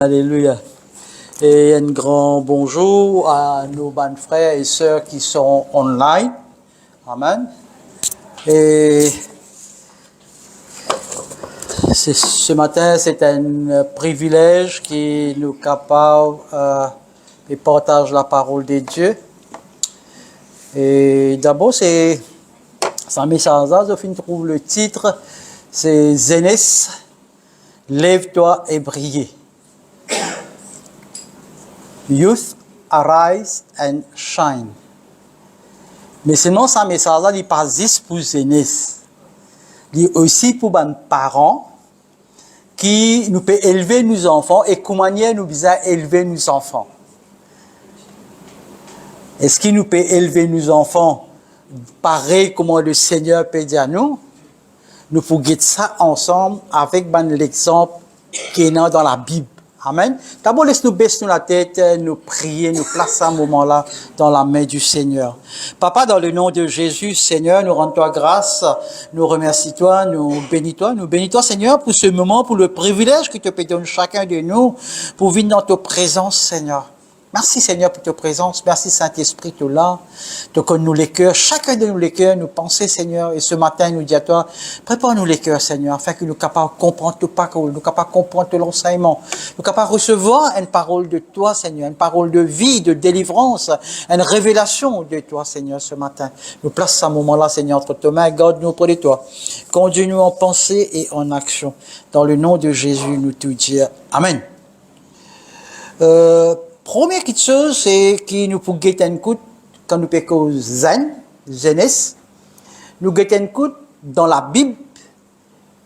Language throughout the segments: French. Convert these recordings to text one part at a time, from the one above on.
Alléluia. Et un grand bonjour à nos bonnes frères et sœurs qui sont online. Amen. Et ce matin, c'est un privilège qui nous capable de partager la parole de Dieu. Et d'abord, c'est un message là, je trouve le titre, c'est Zénès, lève-toi et brille. Youth, arise and shine. Mais sinon, ce message-là, il n'est pas juste pour jeunesse. Il est aussi pour les parents qui nous peuvent élever nos enfants et comment nous besoin élever nos enfants. Est-ce qu'il nous peut élever nos enfants pareil comme le Seigneur peut dire à nous? Nous pouvons guider ça ensemble avec l'exemple qui est dans la Bible. Amen. D'abord, laisse-nous baisser la tête, nous prier, nous placer un moment-là dans la main du Seigneur. Papa, dans le nom de Jésus, Seigneur, nous rendons toi grâce, nous remercions toi, nous bénis toi, Seigneur, pour ce moment, pour le privilège que tu peux donner chacun de nous, pour venir dans ta présence, Seigneur. Merci Seigneur pour ta présence, merci Saint-Esprit, tu es là, tu connais nous les cœurs, chacun de nous les cœurs, nous penser Seigneur, et ce matin nous dit à toi, prépare-nous les cœurs Seigneur, afin que nous soyons capables de comprendre ta parole, nous soyons capables de comprendre ton enseignement, nous soyons capables de recevoir une parole de toi Seigneur, une parole de vie, de délivrance, une révélation de toi Seigneur ce matin. Nous plaçons ce moment-là Seigneur entre tes mains, garde-nous auprès de toi, conduis-nous en pensée et en action. Dans le nom de Jésus, nous te disons Amen. Première chose, c'est que nous pouvons guetter un coup quand nous pécons jeunesse. Nous guettons un coup dans la Bible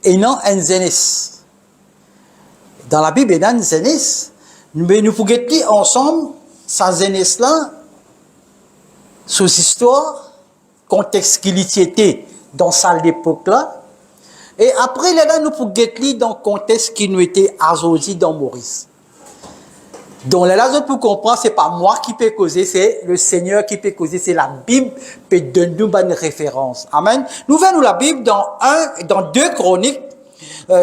et non un jeunesse. Dans la Bible et dans une jeunesse, mais nous pouvons guetter ensemble sa jeunesse-là, sous histoire, contexte qu'il y était dans sa époque-là. Et après, là, nous pouvons guetter dans le contexte qui nous était aujourd'hui dans Maurice. Donc là, pour comprendre, c'est pas moi qui peux causer, c'est le Seigneur qui peut causer, c'est la Bible qui peut donner nous une référence. Amen. Nous venons la Bible dans 2 Chroniques,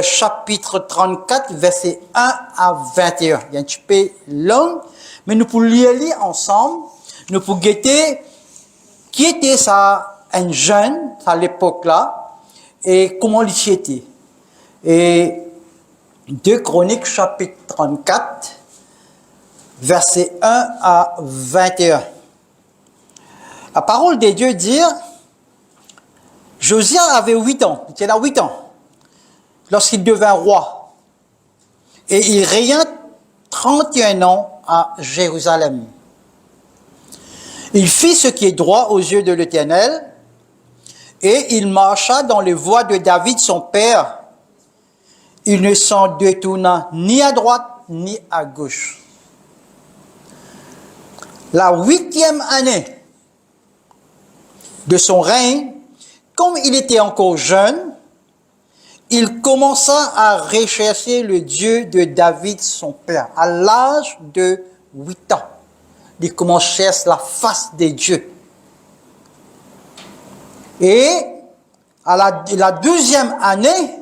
chapitre 34, verset 1 à 21. Il y a un petit peu long, mais nous pouvons lire ensemble, nous pouvons guetter qui était ça, un jeune à l'époque-là, et comment il était. Et 2 Chroniques, chapitre 34, verset 1 à 21. La parole de Dieu dit, Josia avait 8 ans, il était là 8 ans, lorsqu'il devint roi. Et il régna 31 ans à Jérusalem. Il fit ce qui est droit aux yeux de l'Éternel, et il marcha dans les voies de David son père. Il ne s'en détourna ni à droite ni à gauche. La 8e année de son règne, comme il était encore jeune, il commença à rechercher le Dieu de David, son père, à l'âge de 8 ans. Il commence à chercher la face de Dieu. Et à la 12e année,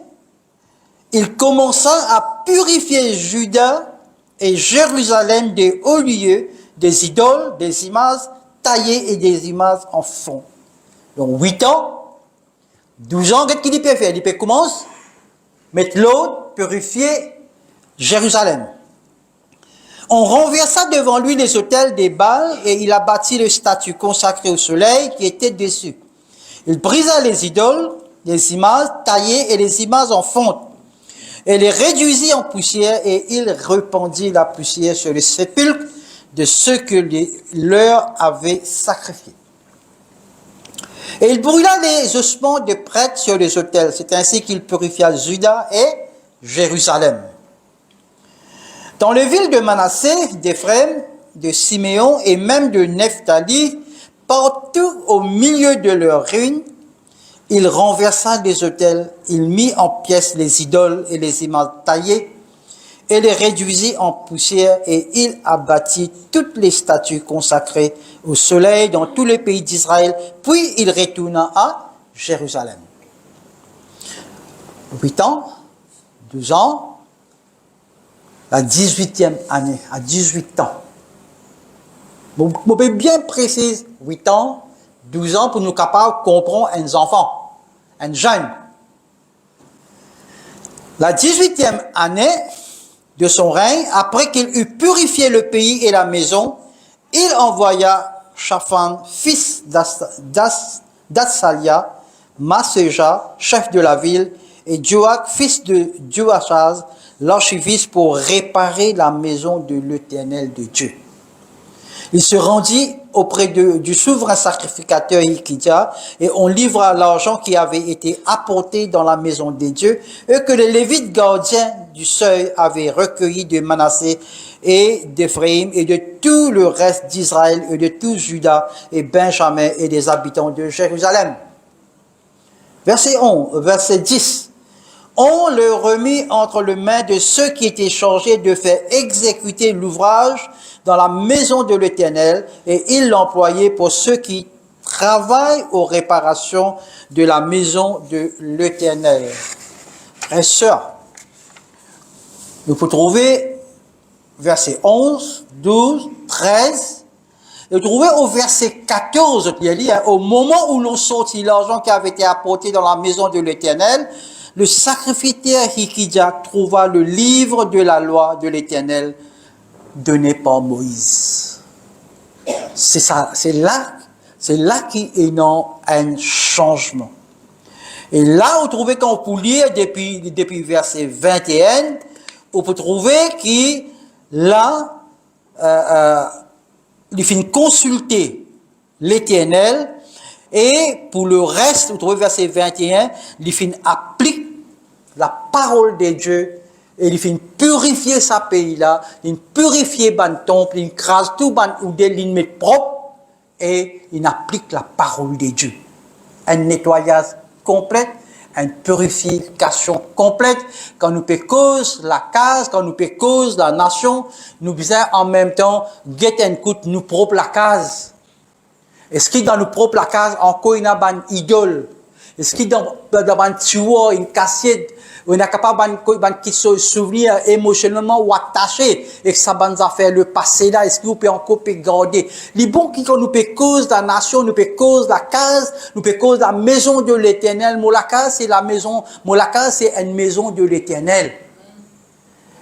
il commença à purifier Juda et Jérusalem des hauts lieux, des idoles, des images taillées et des images en fond. Donc 8 ans, 12 ans, qu'est-ce qu'il peut faire? Il peut commencer, mettre l'eau, purifier Jérusalem. On renversa devant lui les autels des Baals et il a bâti le statue consacré au soleil qui était dessus. Il brisa les idoles, les images taillées et les images en fonte. Et les réduisit en poussière et il répandit la poussière sur les sépulcres de ceux que leur avaient sacrifiés. Et il brûla les ossements des prêtres sur les autels. C'est ainsi qu'il purifia Juda et Jérusalem. Dans les villes de Manassé, d'Éphraïm, de Siméon et même de Nephtali, partout au milieu de leurs ruines, il renversa les autels, il mit en pièces les idoles et les images taillées, et les réduisit en poussière, et il abattit toutes les statues consacrées au soleil dans tous les pays d'Israël, puis il retourna à Jérusalem. 8 ans, 12 ans, La 18e année, à 18 ans. Vous pouvez bien préciser 8 ans, 12 ans pour nous capables de comprendre un enfant, un jeune. La 18e année de son règne, après qu'il eut purifié le pays et la maison, il envoya Shaphan, fils d'Atsalia, Maseja, chef de la ville, et Joach, fils de Joachaz, l'archiviste, pour réparer la maison de l'Éternel de Dieu. Il se rendit auprès du souverain sacrificateur Hilkiah et on livra l'argent qui avait été apporté dans la maison des dieux et que les Lévites gardiens du seuil avaient recueilli de Manassé et d'Éphraïm et de tout le reste d'Israël et de tout Juda et Benjamin et des habitants de Jérusalem. Verset 10. On le remit entre les mains de ceux qui étaient chargés de faire exécuter l'ouvrage dans la maison de l'Éternel, et il l'employait pour ceux qui travaillent aux réparations de la maison de l'Éternel. Frères et sœurs, nous pouvons trouver versets 11, 12, 13, et vous trouvez au verset 14, qui est dit, au moment où l'on sortit l'argent qui avait été apporté dans la maison de l'Éternel, le sacrificateur Hilkiah trouva le livre de la loi de l'Éternel donné par Moïse. C'est ça, c'est là qu'il y a un changement. Et là, vous trouvez quand vous lire depuis verset 21, vous pouvez trouver qu'il là, il finit consulter l'Éternel, et pour le reste, vous trouvez verset 21, il finit applique la parole de Dieu, et il finit purifier sa pays là, il purifie ban temple, il crase tout ban ou des lignes propres, et il applique la parole de Dieu. Un nettoyage complet, une purification complète, quand nous peut cause la case, quand nous peut cause la nation, nous besoin en même temps, get and coûte nous propre la case. Est-ce qu'il dans nous propre la case, encore il y a une idole? Est-ce qu'il dans un tueur, une cassette, on est capable de se souvenir émotionnellement ou attaché et que ça va nous faire le passé là, est-ce que vous pouvez encore garder? Les bons qui nous peut cause la nation, nous peut cause la case, nous peut cause la maison de l'Éternel. La case c'est la maison, la case c'est une maison de l'Éternel.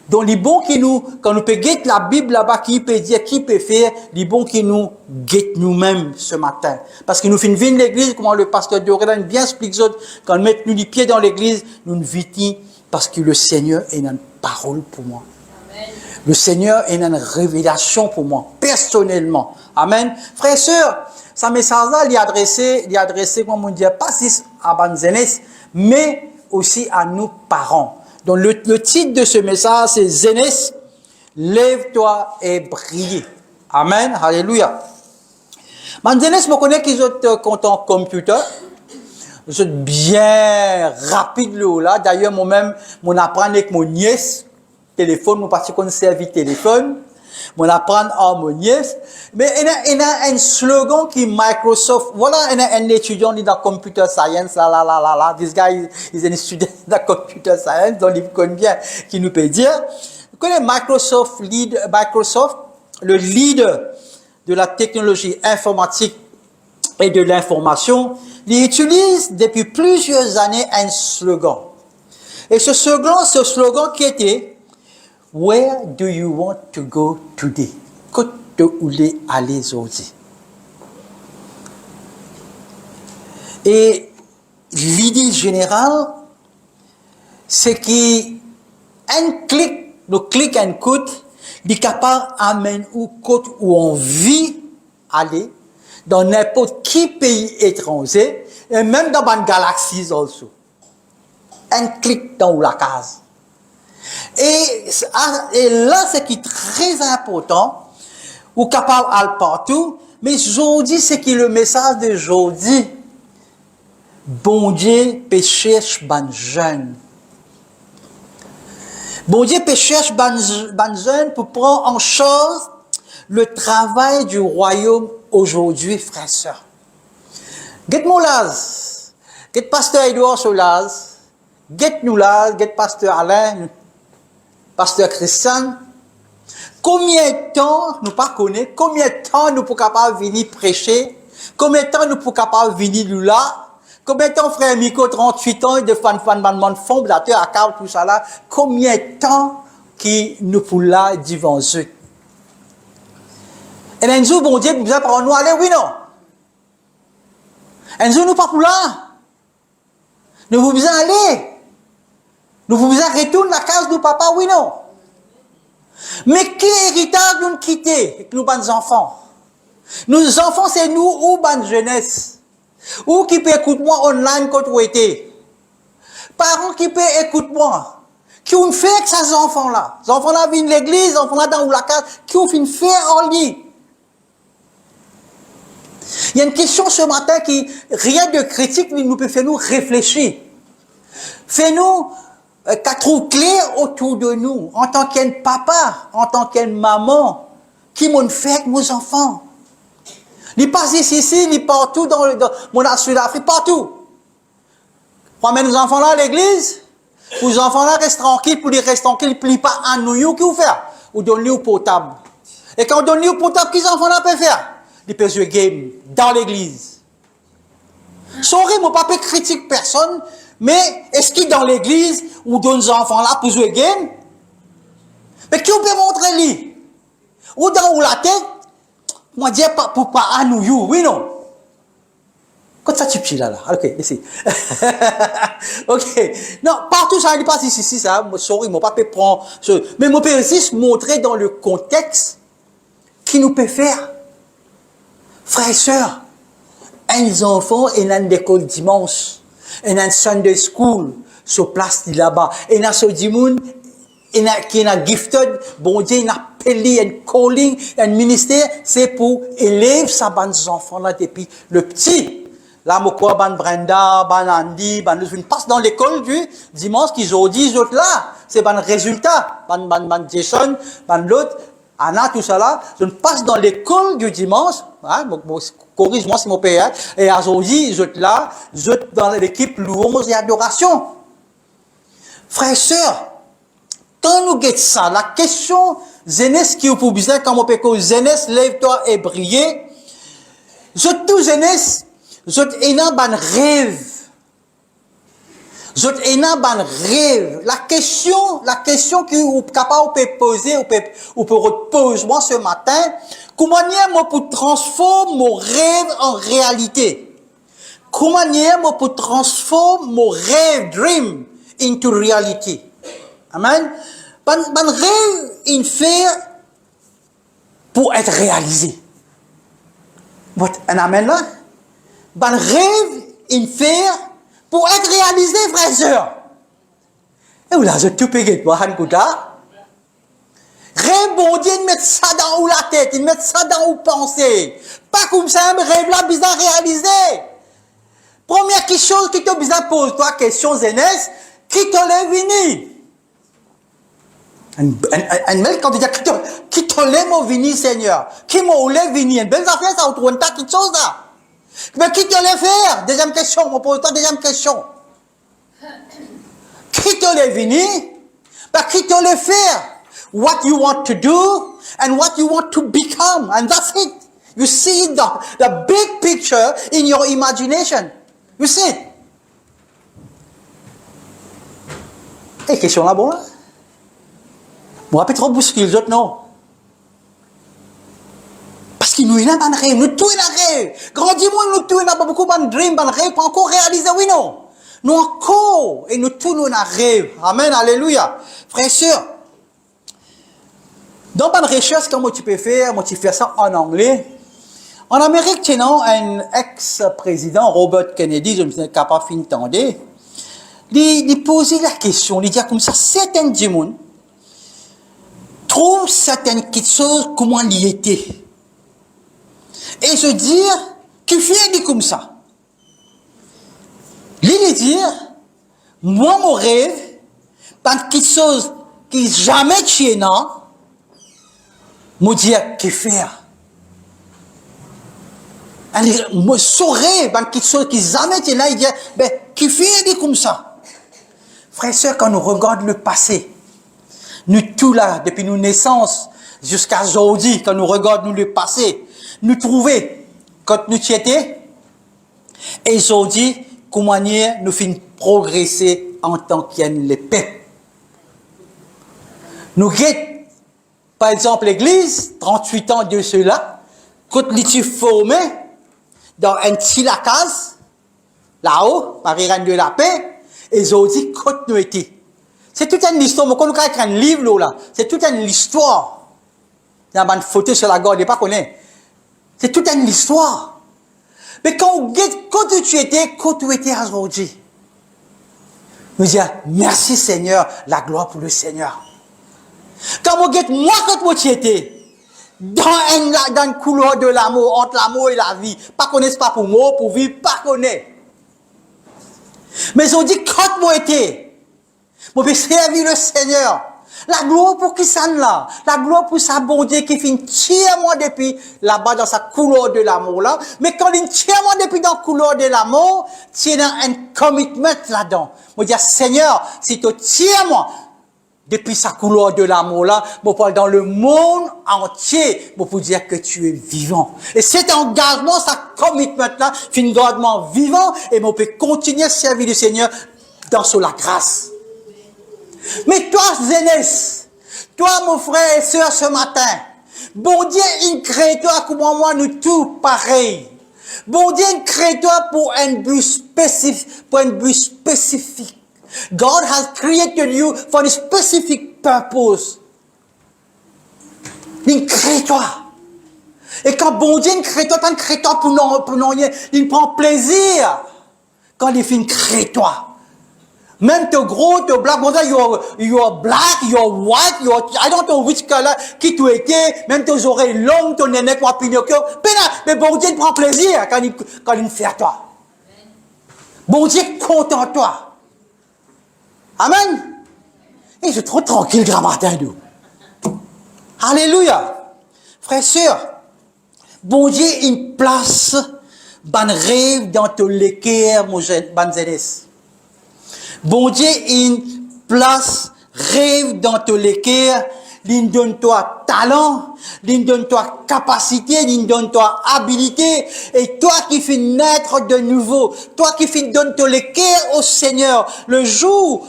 Donc les bons qui nous, quand nous peut guetter la Bible là-bas, qui peut dire, qui peut faire, les bons qui nous guettent nous-mêmes ce matin. Parce que nous finissons l'église, comment le pasteur Doredan bien explique ça, quand nous mettons les pieds dans l'église, nous nous vitons parce que le Seigneur est une parole pour moi. Amen. Le Seigneur est une révélation pour moi, personnellement. Amen. Frères et sœurs, ce message-là, il est adressé, comme on dit, pas juste à Banzenes, mais aussi à nos parents. Donc le titre de ce message, c'est Zénès, lève-toi et brille. Amen, alléluia. Zénès me connaît qu'ils ont content computer. Ils sont bien rapide là. D'ailleurs, moi-même, mon apprendre avec mon nièce, téléphone, mon parti qu'on servi téléphone. Mon apprendre à mon nièce. Mais il y a un slogan qui Microsoft, voilà, il y a un étudiant dans computer science, là. This guy is a student dans computer science, donc il connaît bien, qui nous peut dire. Vous connaissez Microsoft, le leader de la technologie informatique et de l'information, il utilise depuis plusieurs années un slogan. Et ce slogan qui était Where do you want to go today? Côté où vous voulez aller aujourd'hui? Et l'idée générale, c'est qu'un clic, le clic and coûte, est capable d'amener où côté où on vit aller, dans n'importe quel pays étranger, et même dans une galaxie aussi. Un clic dans la case. Et là, ce qui est très important, ou capable d'aller partout, mais aujourd'hui, c'est qui le message d'aujourd'hui. Bon Dieu peut chercher ban jeune. Bon Dieu peut chercher ban jeune pour prendre en charge le travail du royaume aujourd'hui, frères et sœurs. Get Moulaz, get Pasteur Edouard Solaz, get nous là, get Pasteur Alain. pasteur Christian, combien de temps nous pas connaître, combien de temps nous pour capable venir prêcher, combien de temps nous pour capable venir là, combien de temps frère Miko 38 ans de fan fondateur à Carl tout ça là, combien de temps qui nous pour là devant eux. Et un jour bon Dieu nous a parlé nous aller oui non. Un jour nous pas pour là. Nous vous besoin aller. Nous vous besoin retourner la case de papa oui non. Mais qui héritage nous quitter nous bonnes enfants? Nos enfants c'est nous ou bonne jeunesse. Ou qui peut écouter moi online quand vous êtes. Parents qui peut écouter moi. Qui ont fait avec ces enfants là. Les enfants là viennent l'église, les enfants là dans la case, qui ont fait faire en ligne. Il y a une question ce matin qui, rien de critique, mais nous peut faire nous réfléchir. Fais-nous qu'à trouver clair autour de nous, en tant qu'un papa, en tant qu'une maman, qui m'ont fait avec nos enfants. Ils passent ici, ils partout dans mon Sud-Afrique, partout. On amène nos enfants là à l'église, pour les enfants là restent tranquilles, pour les restent tranquilles, ils ne plient pas à nous, qui vous faire? Ou donne-lui au potable. Et quand on donne-lui au potable, qu'est-ce que les enfants là peuvent faire? Ils peuvent jouer game dans l'église. Sorry, mon papa critique personne, mais est-ce qu'il dans l'église ou donne les enfants là pour jouer game? Mais qui peut montrer lui? Ou dans la tête? Moi, je dis pas pour pas à nous, oui, non? Quand ça tu piles là, ok, ici. Ok. Non, partout ça n'est pas ici, ça. Sorry, mon papa prend ce. Mais mon père aussi montrer dans le contexte qui nous peut faire. Frères et sœurs, un enfant est dans l'école dimanche, et dans Sunday school, sur place là-bas, et dans ce dimanche, qui est gifted, bon Dieu, il a appelé un calling, un ministère, c'est pour élever sa bande enfants là depuis le petit. Là, moi, ban Brenda, ban Andy, ban nous passe dans l'école du dimanche, qu'ils ont dit, les autres là, c'est ban résultat, ban Jason, ban l'autre, Anna, tout ça là, je passe dans l'école du dimanche, hein, corrige-moi si mon père, et aujourd'hui, je suis là, je suis dans l'équipe louange et adoration. Frères et sœurs, quand nous guettons ça, la question, jeunesse qui est pour besoin, quand mon père, jeunesse, lève-toi et brille, je tout jeunesse, je suis dans ban rêve. Je suis dans ban rêve. La question que vous êtes capable de poser, ou peut reposer moi ce matin, comment moi pour transformer mon rêve en réalité? Comment moi pour transformer mon rêve, dream, into reality? Amen. Ban rêve, il fait pour être réalisé. Un amen là? Ban rêve, il fait pour être réalisé, frères et sœurs. Et là, je te paye toi, Hankouta. Rêve, bon Dieu, il met ça dans la tête, il met ça dans la pensée. Pas comme ça, un rêve là, bizarre réalisé. Première chose qui te bizarre pose, toi, question jeunesse, qui te lève vini? Un bel candidat, qui te lève au vini, Seigneur? Qui m'a lève vini? Une belle affaire, ça, on trouve un tas de choses là. Mais qui te l'a faire? Deuxième question, on pose toi deuxième question. Qui te l'a venu? Qui te l'a faire? What you want to do and what you want to become. And that's it. You see the big picture in your imagination. You see it. Et question là, bon là? Moi, peut-être trop bouscule, les autres non. Parce que nous, il y a un rêve, nous tous un rêve. Grandis-moi, nous tous, il y a pas beaucoup de dream, un rêve, pas encore réalisé, oui, non. Nous encore, et nous tous, nous, un rêve. Amen, alléluia. Frères et sœurs, dans une recherche, comment tu peux faire, moi, tu fais ça en anglais. En Amérique, tu as un ex-président, Robert Kennedy, je me suis capable d'entendre, il posait la question, il dit comme ça, certains gens trouvent certaines choses, comment il était. Et se dire, tu fais dit comme ça. Lui dire, moi mon rêve, par quelque chose qui jamais tient, me dire, que faire? Moi, son rêve, par quelque chose qui jamais tient, il dit, ben, qui fait dit comme ça? Frères et sœurs, quand nous regardons le passé, Nous tous là, depuis nos naissances, jusqu'à aujourd'hui, quand nous regardons le passé, nous trouvons, quand nous y étions, et aujourd'hui, comment nous finissons progresser en tant qu'il les peuples. Nous guettons, par exemple, l'église, 38 ans de cela, quand nous sommes formés dans un petit lacase, là-haut, Marie-Reine de la Paix, et aujourd'hui, quand nous étions. C'est toute une histoire, mais quand nous avons un livre là, c'est toute une histoire. Il y a une photo sur la gorge, je ne sais pas connaître. C'est toute une histoire. Mais quand tu étais aujourd'hui, nous disons, merci Seigneur, la gloire pour le Seigneur. Quand vous êtes, moi, quand vous étiez, dans une couloir de l'amour, entre l'amour et la vie, pas connaître pas pour moi, pour vivre, pas connaître. Mais aujourd'hui, quand vous étiez, vous pouvez servir le Seigneur. La gloire pour qui ça là? La gloire pour sa bon Dieu qui finit tièrement depuis là-bas dans sa couleur de l'amour là. Mais quand il tièrement depuis dans la couleur de l'amour, tu as un commitment là-dedans. Vous dire Seigneur, si tu tièrement depuis sa couleur de l'amour là, vous parle dans le monde entier, vous pouvez dire que tu es vivant. Et cet engagement, sa commitment là, finit grandement vivant et vous pouvez continuer à servir le Seigneur dans la grâce. Mais toi, Zénès, toi, mon frère et soeur, ce matin, bon Dieu, il crée toi comme moi, nous tous pareils. Bon Dieu, il crée toi pour un but spécifique, God has created you for a specific purpose. Il crée toi. Et quand bon Dieu, il crée toi, il crée toi pour non, il prend plaisir quand il finit créer toi. Même te gros, te black, you're black, you're white, I don't know which color, qui tu étais, même tes oreilles longues, ton nénèque, moi, Pinocchio, mais bon Dieu, il prend plaisir quand il fait à toi. Bon Dieu, content de toi. Amen. Et je suis trop tranquille, grand matin, nous. Alléluia. Frère, sœur, bon Dieu, il place, ban rêve dans ton l'équerre, mon jeune, ban jeunesse. Bon Dieu, il place rêve dans ton l'équerre, il donne toi talent, il donne toi capacité, il donne toi habilité, et toi qui fais naître de nouveau, toi qui fais donne ton l'équerre au Seigneur, le jour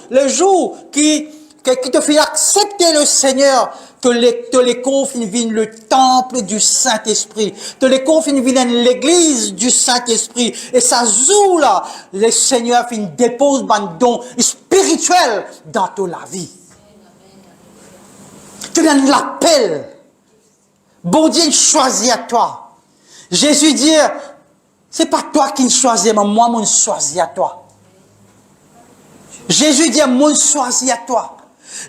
qui te fait accepter le Seigneur, te les confine viennent le temple du Saint-Esprit, te les confine viennent l'église du Saint-Esprit, et ça joue là, le Seigneur dépose un don spirituel dans toute la vie. Tu donnes l'appel. Bon Dieu choisit à toi. Jésus dit, c'est pas toi qui choisis, mais moi, je choisis à toi. Jésus dit, moi, je choisis à toi.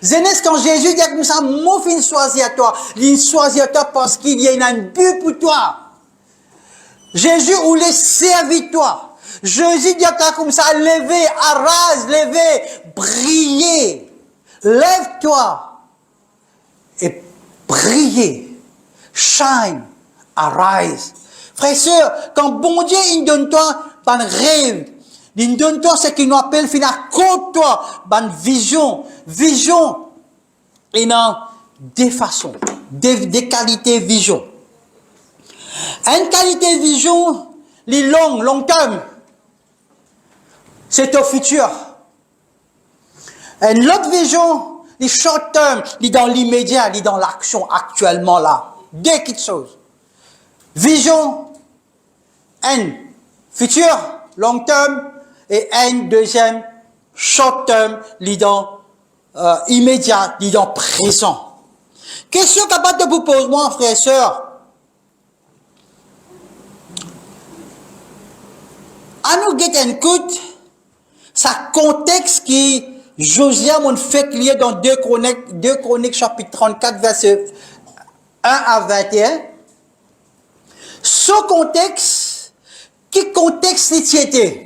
Zénès, quand Jésus dit comme ça, moi, je choisis à toi. Il choisit à toi parce qu'il y a un but pour toi. Jésus voulait servir toi. Jésus dit à toi comme ça, levez, arrase, levez, brillez. Lève-toi. Et brillez. Shine. Arise. Frère et sœur, quand bon Dieu, il donne toi un rêve, il donne toi ce qu'il nous appelle, il a contre toi, une vision. Vision, il y a deux façons, des qualités vision. Une qualité vision, les long terme, c'est au futur. Une autre vision, les short term, les dans l'immédiat, les dans l'action actuellement là. Deux petites choses. Vision, un futur, long terme, et un deuxième, short term, les dans immédiat, les dans présent. Question capable de vous poser, moi, frère et sœur. À nous get un coup, ça contexte qui Josia m'a fait lié dans 2 Chroniques chapitre 34 verset 1 à 21. Ce contexte, qui contexte il était?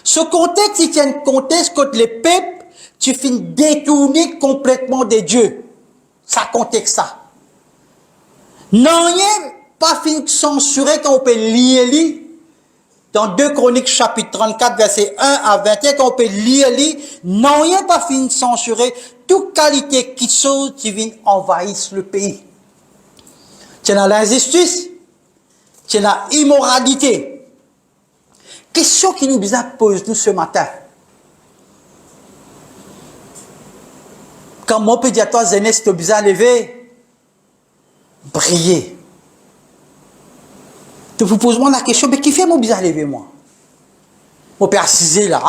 Ce contexte, il tient un contexte que les peuples, tu finis détourner complètement de Dieu. Ça contexte ça. Non, il a pas fini censuré quand on peut lire dans 2 Chroniques chapitre 34 verset 1 à 21, quand on peut lire, non, il a pas fini censuré toute qualité qui sont qui viennent envahir le pays. Tu as l'injustice, tu as l'immoralité. Question qui nous pose nous ce matin. Quand mon pédiatre Zénès te besoin lever, briller. Tu vous poses moi la question, mais qui fait mon besoin lever moi? Mon père assisé là,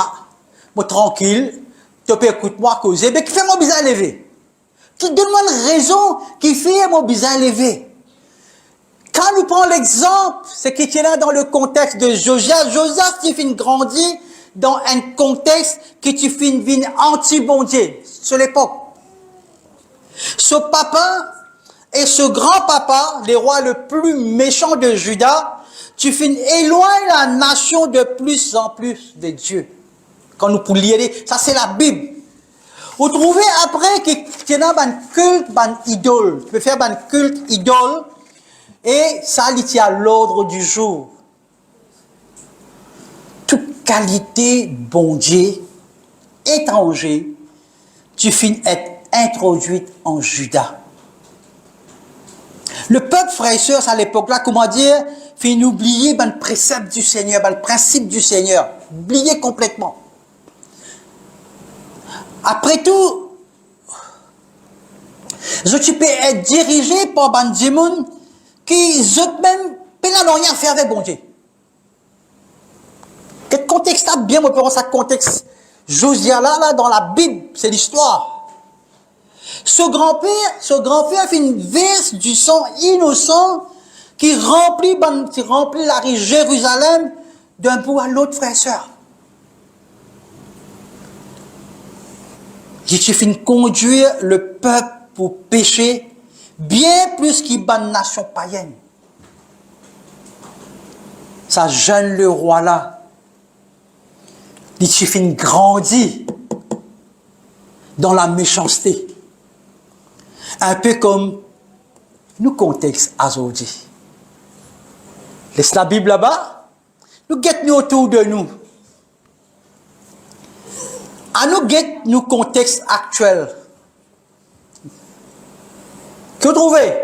moi tranquille, tu peux écouter moi causer, mais qui fait mon besoin lever? Qui donne-moi une raison qui fait mon besoin lever? Quand nous prenons l'exemple, c'est qui est là dans le contexte de Josias. Josias, tu finis grandir dans un contexte qui tu finis vie anti-bondier, sur l'époque. Ce papa et ce grand-papa, les rois le plus méchant de Juda, tu finis éloigner la nation de plus en plus de Dieu. Quand nous pouvons lire, ça c'est la Bible. Vous trouvez après qu'il y a un culte, un idole. Tu peux faire un culte idole et ça il à l'ordre du jour. Toute qualité bon Dieu, étranger, tu finis être introduite en Juda. Le peuple, frères et sœurs, à l'époque-là, comment dire, finit oublier le précepte du Seigneur, le principe du Seigneur. Oublier complètement. Après tout, tu peux être dirigé par des gens qui eux-mêmes n'ont rien à faire avec bon Dieu. Quel contexte a bien, on peut voir ça contexte. Josias là, dans la Bible, c'est l'histoire. Ce grand-père fait une verse du sang innocent qui remplit la rue Jérusalem d'un bout à l'autre, frère et sœur. Il suffit de conduire le peuple pour pécher bien plus qu'il bat une nation païenne. Ça jeune le roi là. Il suffit de grandir dans la méchanceté. Un peu comme nous contexte aujourd'hui. Laisse la Bible là-bas, nous guettons autour de nous. À nous guettons nos contextes actuels. Que vous trouvez?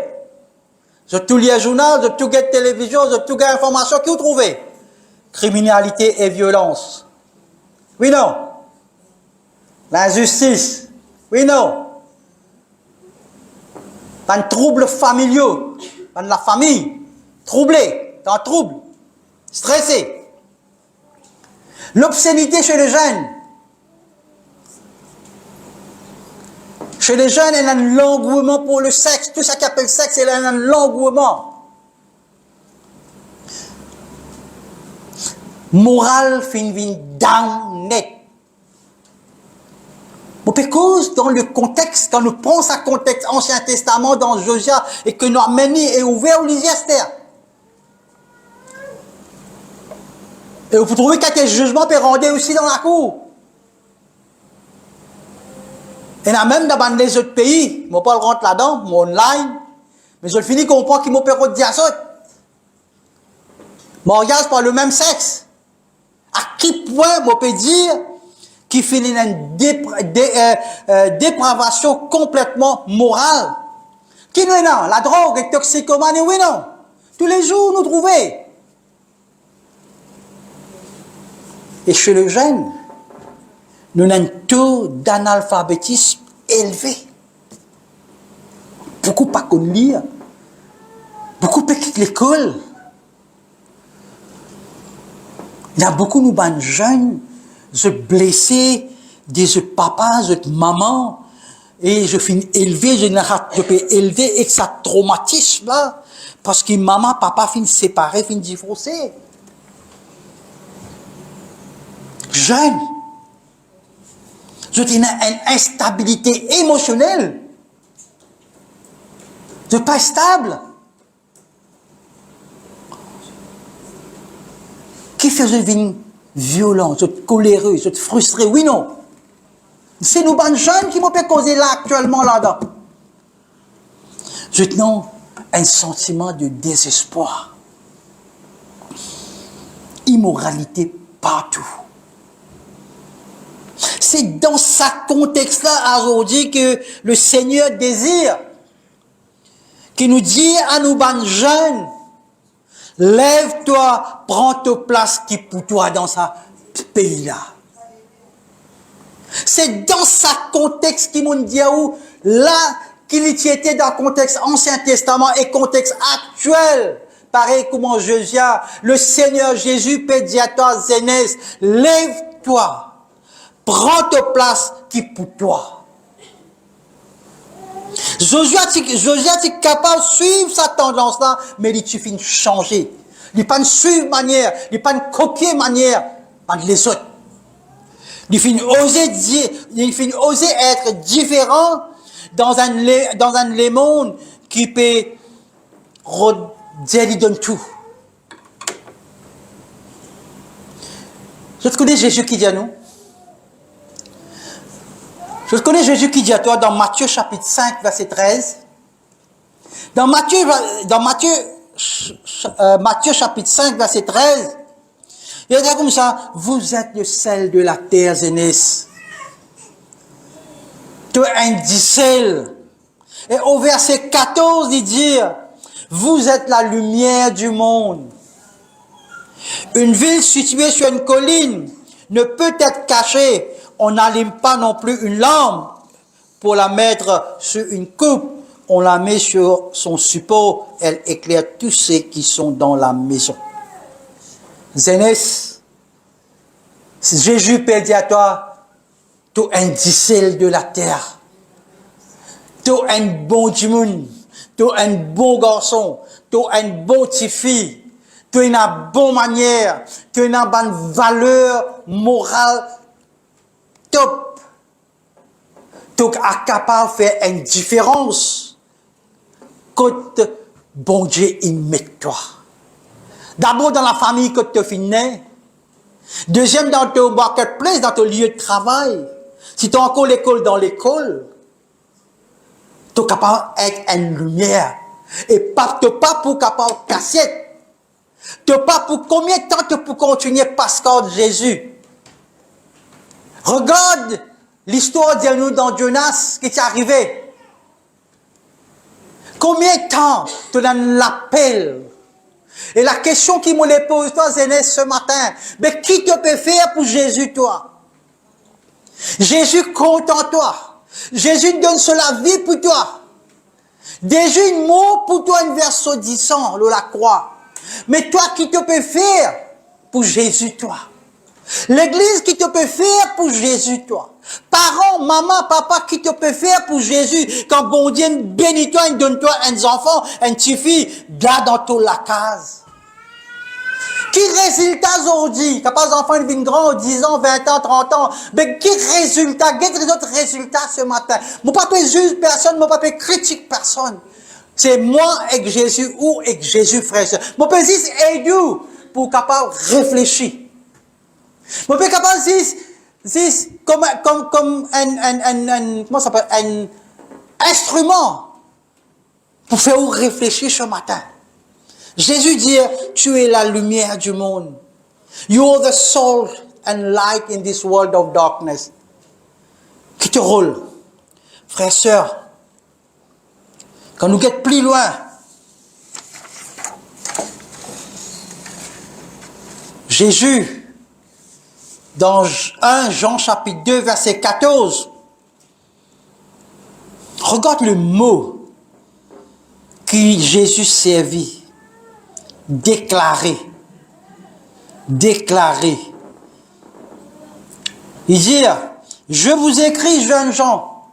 Je tout lis le journal, je tout guette télévision, je tout guette information, que vous trouvez? Criminalité et violence. Oui, non. L'injustice. Oui, non. Dans les troubles familiaux, dans la famille, troublée, dans le trouble, stressé. L'obscénité chez les jeunes. Chez les jeunes, il y a un l'engouement pour le sexe. Tout ça qui appelle sexe, il y a un l'engouement. Morale, fin down net. Parce dans le contexte, quand nous prenons ce contexte Ancien Testament dans Josias et que nous amenons et ouvert au Esther. Et vous trouvez qu'il y a des jugements peut rendre aussi dans la cour. Il y en a même dans les autres pays, je ne vais pas rentrer là-dedans, mais online, mais je finis comprendre qu'ils m'ont perdu de diazote. Mariage par le même sexe. À quel point on peut dire qu'il finit une dépravation complètement morale? Qui nous est là? La drogue, les toxicomanie, oui, non. Tous les jours, nous trouvons. Et chez les jeunes, nous avons un taux d'analphabétisme élevé. Beaucoup pas qu'on lire. Beaucoup pas quitter l'école. Il y a beaucoup de jeunes, je blessés, des papas, des mamans, et je finis élevé, je peux élever avec ça traumatisme là, parce que maman, papa finissent séparés, finissent divorcés. Jeune. Je dis une instabilité émotionnelle. Je pas stable. Qui fait je vine violent, je coléreux, je frustré, oui non. C'est nous bonnes jeunes qui m'ont fait causer là actuellement là-dedans. Je non un sentiment de désespoir. Immoralité partout. C'est dans ce contexte-là, aujourd'hui, que le Seigneur désire, qui nous dit à nous, ban jeunes, lève-toi, prends ta place qui pour toi dans ce pays-là. C'est dans ce contexte qui nous dit où, là, qu'il était dans le contexte Ancien Testament et contexte actuel. Pareil comme en Josia, le Seigneur Jésus peut dire à toi, Zénès, lève-toi, prends ta place qui pour toi. Josia est capable de suivre sa tendance-là, mais il suffit de changer. Il n'est pas de suivre manière, il n'est pas de copier manière par les autres. Il faut oser être différent dans un monde qui peut Dieu lui donne tout. Je te connais Jésus qui dit à nous. Je te connais Jésus qui dit à toi dans Matthieu chapitre 5 verset 13. Dans Matthieu chapitre 5 verset 13. Il dit comme ça, vous êtes le sel de la terre, Zénès. Tu es un sel. Et au verset 14, il dit, vous êtes la lumière du monde. Une ville située sur une colline ne peut être cachée. On n'allume pas non plus une lampe pour la mettre sur une coupe. On la met sur son support. Elle éclaire tous ceux qui sont dans la maison. Zénès, Jésus peut dire à toi, tu es un disciple de la terre. Tu es un bon du monde. Tu es un bon garçon. Tu es un bon petite fille. Tu as une bonne manière. Tu as une bonne valeur morale top. Tu es capable de faire une différence. Quand bon Dieu il met toi. D'abord dans la famille que tu finis. Deuxième dans ton marketplace, dans ton lieu de travail. Si tu as encore l'école dans l'école, tu es capable d'être une lumière. Et pas pour capable de cassette. Tu n'es pas pour combien de temps tu peux continuer Pascal de Jésus. Regarde l'histoire de nous dans Jonas qui est arrivé. Combien de temps tu as l'appel? Et la question qui me pose toi, Zénès, ce matin, mais qui te peut faire pour Jésus, toi? Jésus compte en toi. Jésus donne la vie pour toi. Jésus mort pour toi, une verset 10 ans, la croix. Mais toi, qui te peut faire pour Jésus, toi? L'église qui te peut faire pour Jésus, toi? Parents, maman, papa, qui te peut faire pour Jésus? Quand bon Dieu bénit toi, il donne toi un enfant, un petit fille, garde dans ton la case. Qui résultat aujourd'hui? Quand pas d'enfants ils viennent grands, 10 ans, 20 ans, 30 ans. Mais qui résultat? Quels sont les résultats ce matin? Mon papa juge personne, mon papa critique personne. C'est moi avec Jésus ou avec Jésus, frère. Mon papa dit, aide-nous pour capable réfléchir. Mon papa capable dit, comme comment ça s'appelle? Un instrument pour faire réfléchir ce matin. Jésus dit, tu es la lumière du monde. You are the salt and light in this world of darkness. Qui te roule? Frères, sœurs, quand nous sommes plus loin, Jésus, dans 1 Jean chapitre 2, verset 14, regarde le mot que Jésus servit. Déclaré. Il dit, je vous écris, jeunes gens.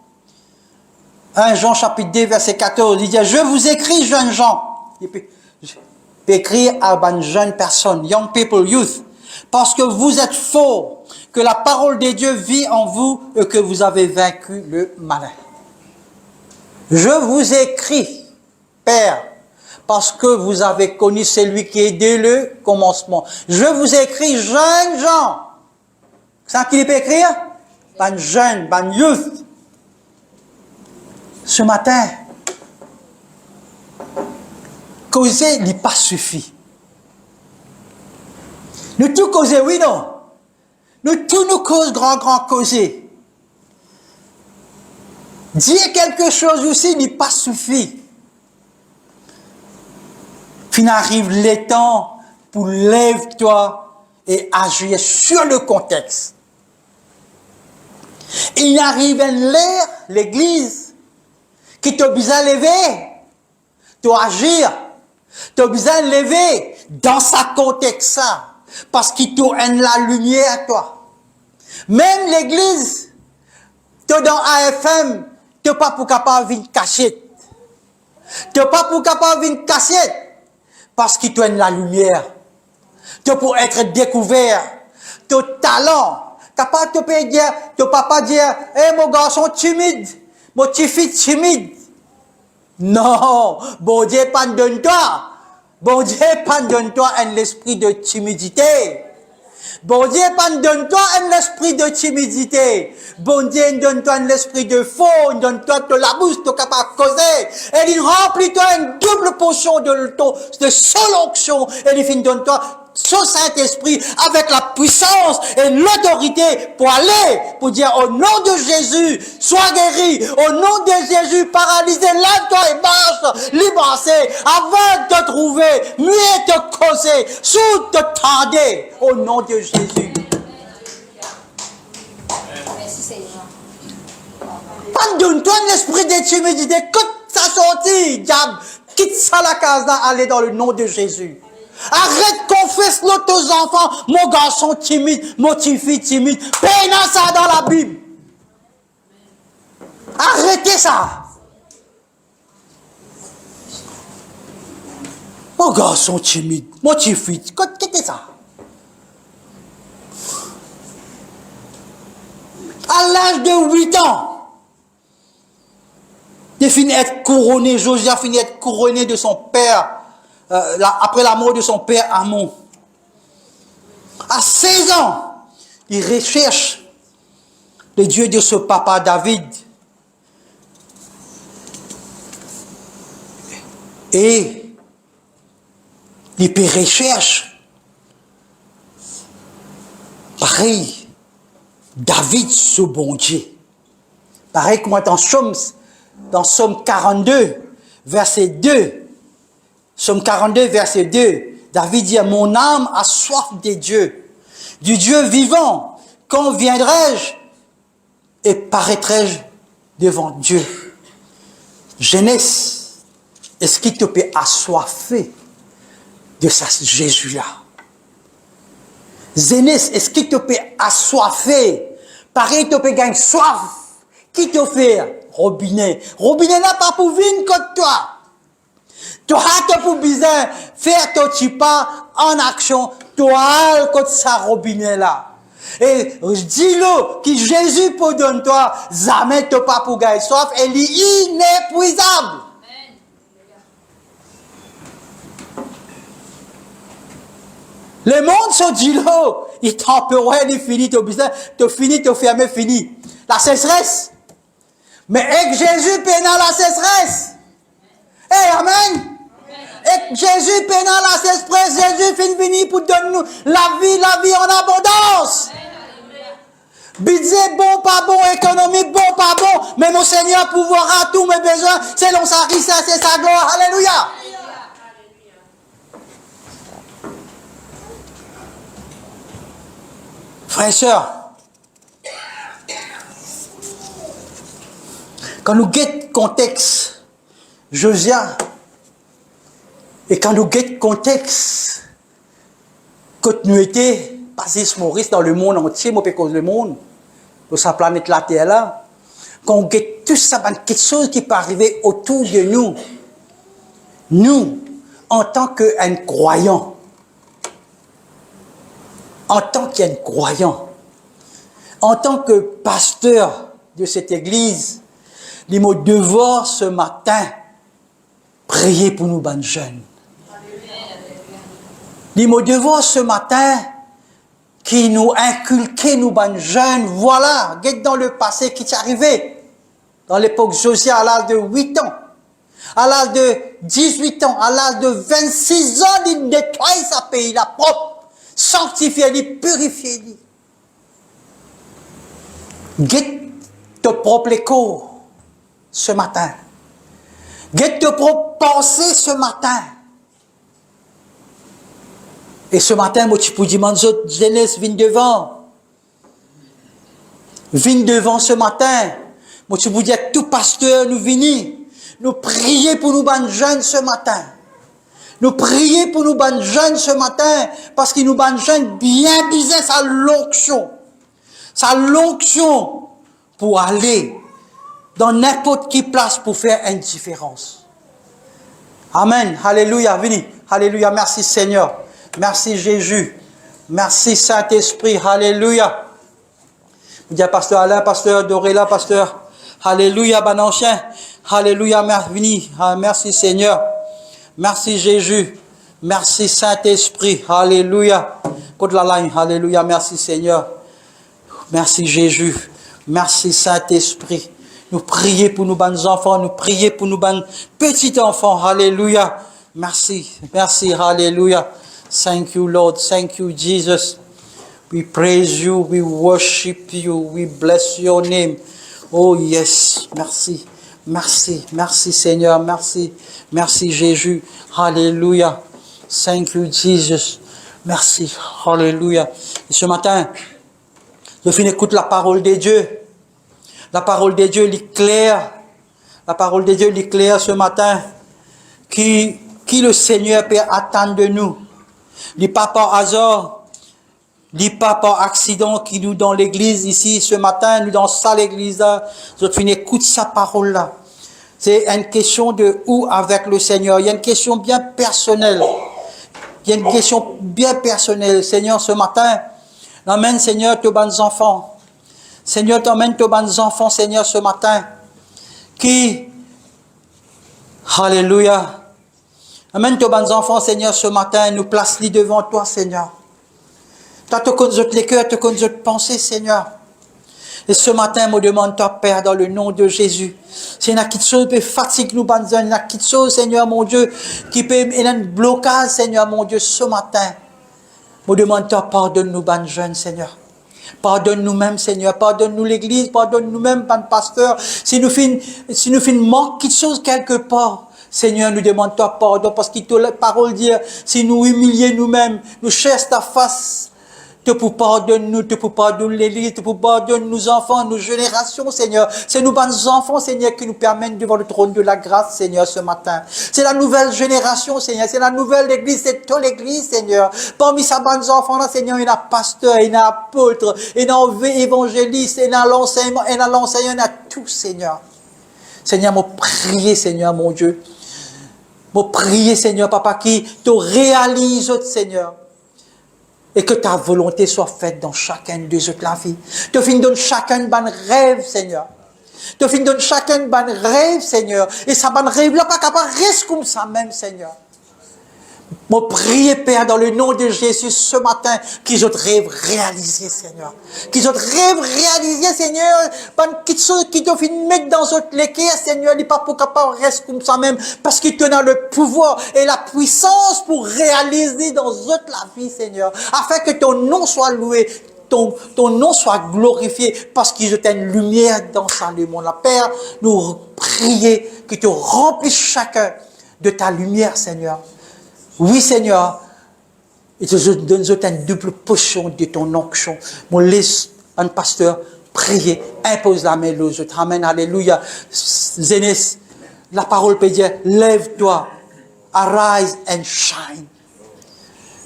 1 Jean chapitre 2, verset 14. Il dit, je vous écris, jeunes gens. Il peut écrire à une jeune personne, young people, youth. Parce que vous êtes forts, que la parole de Dieu vit en vous et que vous avez vaincu le malin. Je vous écris, Père, parce que vous avez connu celui qui est dès le commencement. Je vous écris, jeunes gens. C'est qui peut écrire? Ban jeune, ban youth. Ce matin, causer n'est pas suffit. Nous tout causer, oui, non. Nous tout nous cause grand causer. Dire quelque chose aussi n'est pas suffi. Fin arrive le temps pour lève-toi et agir sur le contexte. Il arrive une l'ère, l'église, qui t'a besoin de lever, de agir, tu as besoin de lever dans sa contexte, parce qu'il t'a la lumière à toi. Même l'église, tu es dans AFM, tu n'es pas pour capable de cachette. Tu n'es pas pour capable de cachette, parce qu'il t'a la lumière. Tu es pour être découvert, ton talent. Capable de dire, tu papa dire, hey, mon garçon timide, mon petit fils timide. Non, bon Dieu, pardonne-toi. Bon Dieu, pardonne-toi un esprit de timidité. Bon Dieu, pardonne-toi un esprit de timidité. Bon Dieu, donne-toi un esprit de faux, donne-toi de la bouche, tu es capable de causer. Et il remplit-toi une double portion de son onction. Et il finit donne-toi son Saint-Esprit avec la puissance et l'autorité pour aller, pour dire au nom de Jésus, sois guéri. Au nom de Jésus, paralysé, lève-toi et marche, libéré, avant de te trouver, mieux te causer, sous te tarder, au nom de Jésus. Pardonne-toi l'esprit de timidité, quitte sa sortie, diable, quitte ça la case là, allez dans le nom de Jésus. Arrête, confesse-le tes enfants, mon garçon timide, mon petit fille timide, peine ça dans la Bible. Arrêtez ça. Mon garçon timide, mon petit fille, qu'est-ce que ça? À l'âge de 8 ans, il finit d'être couronné, Josia finit d'être couronné de son père, après la mort de son père Amon. À 16 ans, il recherche le Dieu de ce papa David. Et il peut rechercher. Pareil, David, ce bon Dieu. Pareil comme dans Somme 42, verset 2. Somme 42, verset 2. David dit, mon âme a soif de Dieu, du Dieu vivant. Quand viendrai-je et paraîtrai-je devant Dieu? Jeunesse, est-ce qu'il te peut assoiffer de ça, Jésus-là? Jeunesse, est-ce qu'il te peut assoiffer? Pareil, te peut gagner soif. Qui te fait? Robinet. Robinet n'a pas pour venir contre toi. Tu as pour besoin faire ton petit pas en action. Tu as contre ça robinet-là. Et dis-le que Jésus peut donner toi, jamais tu pas pour gagner soif. Elle est inépuisable. Le monde se dit là, il temporaire, il finit, tu finis, tu fermes, fini. La sécheresse. Mais avec Jésus pénal la sécheresse. Eh, amen. Et Jésus pénal la sécheresse, Jésus finit pour donner nous la vie en abondance. Budget bon, pas bon, économie bon, pas bon. Mais mon Seigneur pourvoira tous mes besoins selon sa richesse et sa gloire. Alléluia. Frères et sœurs, quand nous guettons contexte, Josia, et quand nous guettons contexte, quand nous étions passés Maurice dans le monde entier, moi, parce que le monde, dans sa planète la Terre là, quand on guette tout ça, quelque chose qui peut arriver autour de nous, nous, en tant qu'un croyant, en tant qu'un croyant, en tant que pasteur de cette église, nous devons devoir ce matin prier pour nous, bonnes jeunes. Nous devons devoir ce matin qui nous inculquer, nous, bonnes jeunes. Voilà, regarde dans le passé qui est arrivé, dans l'époque Josia, à l'âge de 8 ans, à l'âge de 18 ans, à l'âge de 26 ans, il nettoie sa pays, la propre. Sanctifiez-les, purifiez-les. Guette ton propre corps. ce matin. Get te penser ce matin. Et ce matin, moi, tu peux dire, jeunesse, viens devant. Viens devant ce matin. Moi, tu peux dire, tout pasteur, nous venons. Nous prier pour nous, ban jeunes, ce matin. Nous prier pour nous, ban jeunes, ce matin. Parce que nous, ban jeunes, bien bizarre, sa l'onction. Sa l'onction pour aller dans n'importe quelle place pour faire une différence. Amen. Alléluia. Venez. Alléluia. Merci Seigneur. Merci Jésus. Merci Saint-Esprit. Alléluia. Vous dites pasteur Alain, pasteur Dorella, pasteur. Alléluia, ben ancien. Alléluia, merci Seigneur. Merci Jésus. Merci Saint-Esprit. Alléluia. Côte la ligne. Alléluia, merci Seigneur. Merci Jésus. Merci Saint-Esprit. Nous prions pour nos bons enfants. Nous prions pour nos bons petits enfants. Alléluia. Merci. Merci. Alléluia. Thank you, Lord. Thank you, Jesus. We praise you. We worship you. We bless your name. Oh, yes. Merci. Merci. Merci, Seigneur. Merci. Merci, Jésus. Alléluia. Thank you, Jesus. Merci. Alléluia. Et ce matin, je finis écoute la parole de Dieu. La parole de Dieu l'éclaire. La parole de Dieu l'éclaire ce matin. Qui le Seigneur peut attendre de nous. Il n'est pas par hasard. Il n'est pas par accident qui nous dans l'église ici ce matin, nous dans ça l'église là. Je finis écoute sa parole là. C'est une question de où avec le Seigneur. Il y a une question bien personnelle. Il y a une question bien personnelle. Seigneur, ce matin, amène Seigneur tes bons enfants. Seigneur, t'emmène tes bons enfants, Seigneur, ce matin. Qui, alléluia. Amène tes bons enfants, Seigneur, ce matin. Nous place-les devant toi, Seigneur. Toi, tu connais les cœurs, tu connais les pensées, Seigneur. Et ce matin, me demande toi, Père, dans le nom de Jésus. S'il y a quelque chose qui peut fatiguer nous, il y a quelque chose, Seigneur, mon Dieu, qui peut être un blocage, Seigneur, mon Dieu, ce matin. Me demande toi, pardonne-nous, ban jeunes, Seigneur. Pardonne-nous-mêmes, Seigneur. Pardonne-nous l'Église. Pardonne-nous-mêmes, ban pasteur. Si nous fin manque quelque chose quelque part, Seigneur, nous demande toi pardon, parce que la parole dit, si nous humilions nous-mêmes, nous cherchons ta face, tu peux pardonner nous, tu peux pardonner l'Église, tu peux pardonner nos enfants, nos générations, Seigneur. C'est nos bons enfants, Seigneur, qui nous permettent devant le trône de la grâce, Seigneur, ce matin. C'est la nouvelle génération, Seigneur. C'est la nouvelle Église, c'est toi l'Église, Seigneur. Parmi ces bons enfants-là, Seigneur, il y a pasteur, il y a apôtre, il y a évangéliste, il y a l'enseignement, il y a l'enseignant, il y a tout, Seigneur. Seigneur, moi, prier, Seigneur, mon Dieu. Moi, prier, Seigneur, Papa, qui te réalise, Seigneur. Et que ta volonté soit faite dans chacun de eux la vie. Te fin donne chacun un bon rêve, Seigneur. Te fin donne chacun un bon rêve, Seigneur. Et ça bon rêve là, pas capable reste comme ça même, Seigneur. Moi, prier, Père, dans le nom de Jésus, ce matin, qu'ils autres rêves réalisés, Seigneur. Qu'ils autres rêves réalisés, Seigneur. Pas une petite chose qui te fait mettre dans autres l'équerre, Seigneur. Il n'est pas pour capable rester comme ça même. Parce qu'il te donne le pouvoir et la puissance pour réaliser dans autres la vie, Seigneur. Afin que ton nom soit loué. Ton nom soit glorifié. Parce qu'il y a une lumière dans le monde. La Père, nous prier que tu remplisses chacun de ta lumière, Seigneur. Oui, Seigneur, et tu donnes une double potion de ton onction. Mon laisse un pasteur prier, impose la main aux autres. Amen, alléluia. Zénès, la parole peut dire, lève-toi, arise and shine.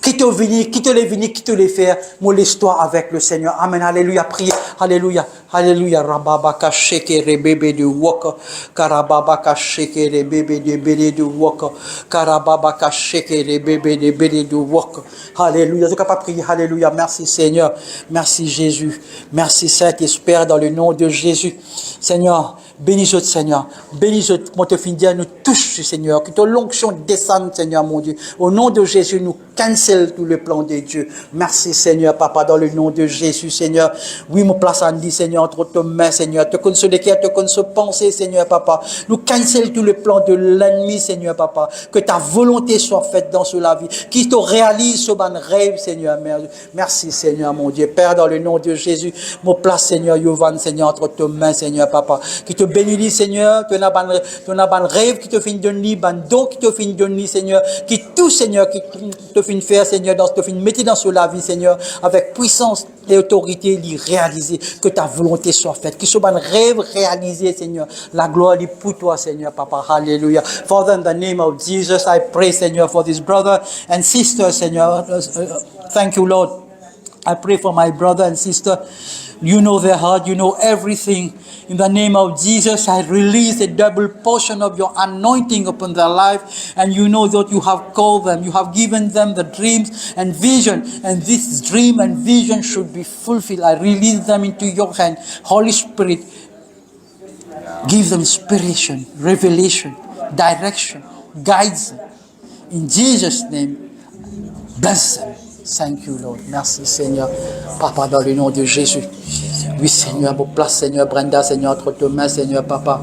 Qui te venu, qui te les faire, mon laisse-toi avec le Seigneur. Amen, alléluia, priez, alléluia, alléluia. Rababaka sheke rebebe de waka, karababaka sheke rebebe de bede de waka, karababaka sheke rebebe de bede de waka. Alléluia, tu capable prier, alléluia, merci Seigneur, merci Jésus, merci Saint-Esprit, dans le nom de Jésus. Seigneur, bénis-nous, Seigneur, bénis-nous, mon te finir, nous touche, Seigneur, que ton l'onction descende, Seigneur, mon Dieu. Au nom de Jésus, nous cancel tout le plan de Dieu. Merci, Seigneur, Papa, dans le nom de Jésus, Seigneur. Oui, mon place en dit, Seigneur. Seigneur, entre tes mains, Seigneur. Te connais les cœurs, te connais ce pensée, Seigneur, papa. Nous cancel tout le plan de l'ennemi, Seigneur, papa. Que ta volonté soit faite dans la vie. Qui te réalise ce bon rêve, Seigneur. Merci, Seigneur, mon Dieu. Père, dans le nom de Jésus, mon place, Seigneur, Yovan, Seigneur, entre tes mains, Seigneur, papa. Qui te bénit, Seigneur. Tu as un rêve qui te fait donner, un don qui te fait donner, Seigneur. Qui tout, Seigneur, qui te fait faire, Seigneur, te fait mettre dans la vie, Seigneur, avec puissance et autorité, l'y réaliser. Que ta volonté soit faite. Que ce bon rêve réalisé, Seigneur. La gloire est pour toi, Seigneur, papa. Hallelujah. Father, in the name of Jesus, I pray, Seigneur, for this brother and sister, Seigneur. Thank you, Lord. I pray for my brother and sister. You know their heart. You know everything. In the name of Jesus, I release a double portion of your anointing upon their life. And you know that you have called them. You have given them the dreams and vision. And this dream and vision should be fulfilled. I release them into your hand. Holy Spirit, give them inspiration, revelation, direction, guides them. In Jesus' name, bless them. Thank you, Lord. Merci, Seigneur. Papa, dans le nom de Jésus. Oui, Seigneur, vos places, Seigneur, Brenda, Seigneur, entre tes mains, Seigneur, papa.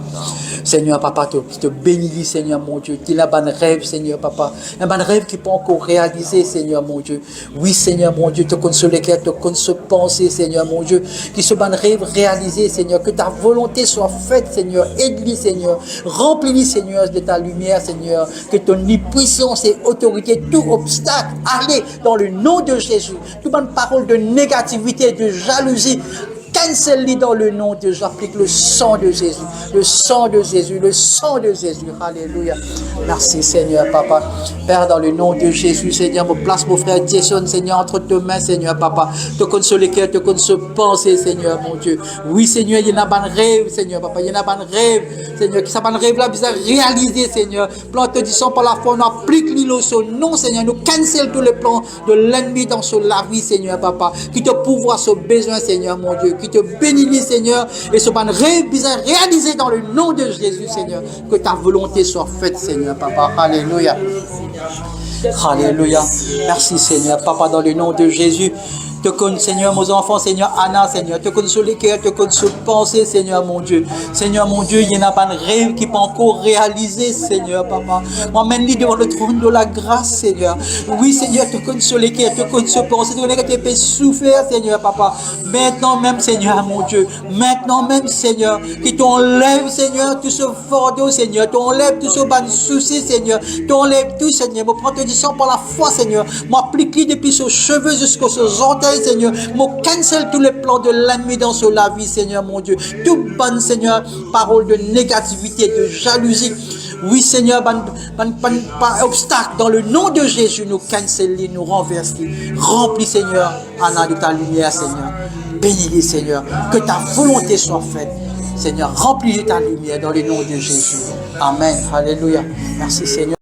Seigneur, papa, te bénis, Seigneur, mon Dieu. Qu'il a un bon rêve, Seigneur, papa. Un bon rêve qui peut encore réaliser, Seigneur, mon Dieu. Oui, Seigneur, mon Dieu, te consoler, te consoler, penser, Seigneur, mon Dieu. Qu'il ce bon rêve réalisé, Seigneur. Que ta volonté soit faite, Seigneur. Aide-lui, Seigneur. Remplis-lui, Seigneur, de ta lumière, Seigneur. Que ton puissance et autorité, tout obstacle, allez dans le nom de Jésus. Toute bonne parole de négativité, de jalousie, cancel-les dans le nom de Jésus. J'applique le sang de Jésus. Le sang de Jésus. Le sang de Jésus. Alléluia. Merci, Seigneur, papa. Père, dans le nom de Jésus, Seigneur, me place mon frère Jason, Seigneur, entre tes mains, Seigneur, papa. Te consoler cœur, te consoler penser, Seigneur, mon Dieu. Oui, Seigneur, il y a un bon rêve, Seigneur, papa. Il y a un bon rêve, Seigneur, qui s'est bon rêve là, bisa réaliser, Seigneur. Plan te disant par la foi, on applique l'îlot au nom, Seigneur. Nous cancel tous les plans de l'ennemi dans la vie, Seigneur, papa. Qui te pourvoit ce besoin, Seigneur, mon Dieu. Qui te bénit, Seigneur, et ce bon rêve bizarre réalisé dans le nom de Jésus, Seigneur. Que ta volonté soit faite, Seigneur, papa. Alléluia. Alléluia. Merci, Seigneur, papa, dans le nom de Jésus. Te connais, Seigneur, mes enfants, Seigneur, Anna, Seigneur, te connais sur les cœurs, te connais sur penser, Seigneur, mon Dieu. Seigneur, mon Dieu, il y en a pas de rêve qui peut encore réaliser, Seigneur, papa. M'emmène-les devant le trône de la grâce, Seigneur. Oui, Seigneur, te connais sur les cœurs, te connais sur penser, te connais que tu peux souffrir, Seigneur, papa. Maintenant même, Seigneur, mon Dieu. Maintenant même, Seigneur, qui t'enlève, Seigneur, tout ce fardeau, Seigneur. T'enlève tout ce bon souci, Seigneur. T'enlève tout, Seigneur. Me prends te disant par la foi, Seigneur. M'applique-les depuis ses cheveux jusqu'aux orteils, Seigneur, me cancel tous les plans de l'ennemi dans la vie, Seigneur, mon Dieu. Tout bon, Seigneur, parole de négativité, de jalousie. Oui, Seigneur, pas obstacle. Dans le nom de Jésus, nous cancel-les, nous renverse-les. Remplis, Seigneur, Anna, de ta lumière, Seigneur. Bénis-les, Seigneur. Que ta volonté soit faite. Seigneur, remplis de ta lumière dans le nom de Jésus. Amen. Alléluia. Merci, Seigneur.